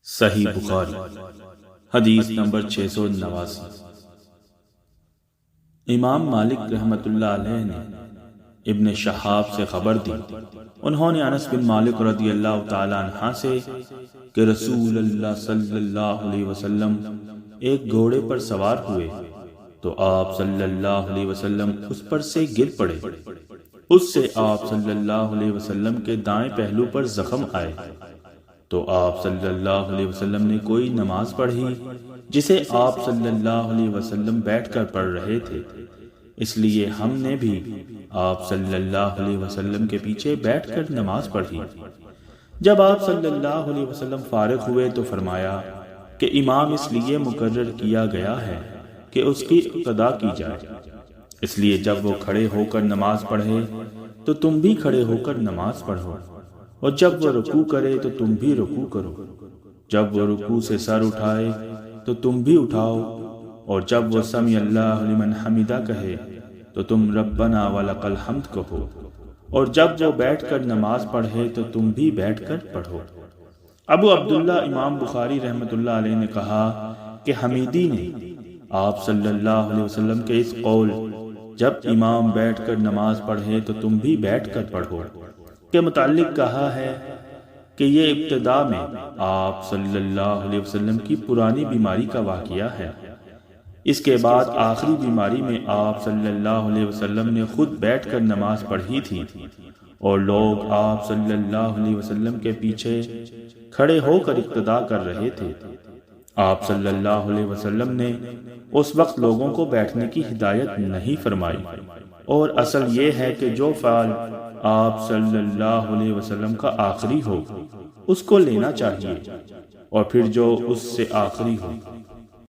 صحیح بخاری حدیث نمبر 689۔ امام مالک رحمۃ اللہ علیہ نے ابن شہاب سے خبر دی، انہوں نے انس بن مالک رضی اللہ تعالی عنہ سے کہ رسول اللہ صلی اللہ علیہ وسلم ایک گھوڑے پر سوار ہوئے تو آپ صلی اللہ علیہ وسلم اس پر سے گر پڑے، اس سے آپ صلی اللہ علیہ وسلم کے دائیں پہلو پر زخم آئے تو آپ صلی اللہ علیہ وسلم نے کوئی نماز پڑھی جسے آپ صلی اللہ علیہ وسلم بیٹھ کر پڑھ رہے تھے، اس لیے ہم نے بھی آپ صلی اللہ علیہ وسلم کے پیچھے بیٹھ کر نماز پڑھی۔ جب آپ صلی اللہ علیہ وسلم فارغ ہوئے تو فرمایا کہ امام اس لیے مقرر کیا گیا ہے کہ اس کی اقتداء کی جائے، اس لیے جب وہ کھڑے ہو کر نماز پڑھے تو تم بھی کھڑے ہو کر نماز پڑھو، اور جب وہ رکوع کرے تو تم بھی رکوع کرو، جب وہ رکوع سے سر اٹھائے تو تم بھی اٹھاؤ، اور جب وہ سمیع اللہ لمن حمدہ کہے تو تم ربنا ولک الحمد کہو، اور جب وہ بیٹھ کر نماز پڑھے تو تم بھی بیٹھ کر پڑھو۔ ابو عبداللہ امام بخاری رحمۃ اللہ علیہ نے کہا کہ حمیدی نے آپ صلی اللہ علیہ وسلم کے اس قول جب امام بیٹھ کر نماز پڑھے تو تم بھی بیٹھ کر پڑھو کے متعلق کہا ہے کہ یہ ابتدا میں آپ صلی اللہ علیہ وسلم کی پرانی بیماری کا واقعہ ہے، اس کے بعد آخری بیماری میں آپ صلی اللہ علیہ وسلم نے خود بیٹھ کر نماز پڑھی تھی اور لوگ آپ صلی اللہ علیہ وسلم کے پیچھے کھڑے ہو کر اقتداء کر رہے تھے۔ آپ صلی اللہ علیہ وسلم نے اس وقت لوگوں کو بیٹھنے کی ہدایت نہیں فرمائی، اور اصل یہ ہے کہ جو فعل آپ صلی اللہ علیہ وسلم کا آخری ہو اس کو لینا چاہیے، اور پھر جو اس سے آخری ہو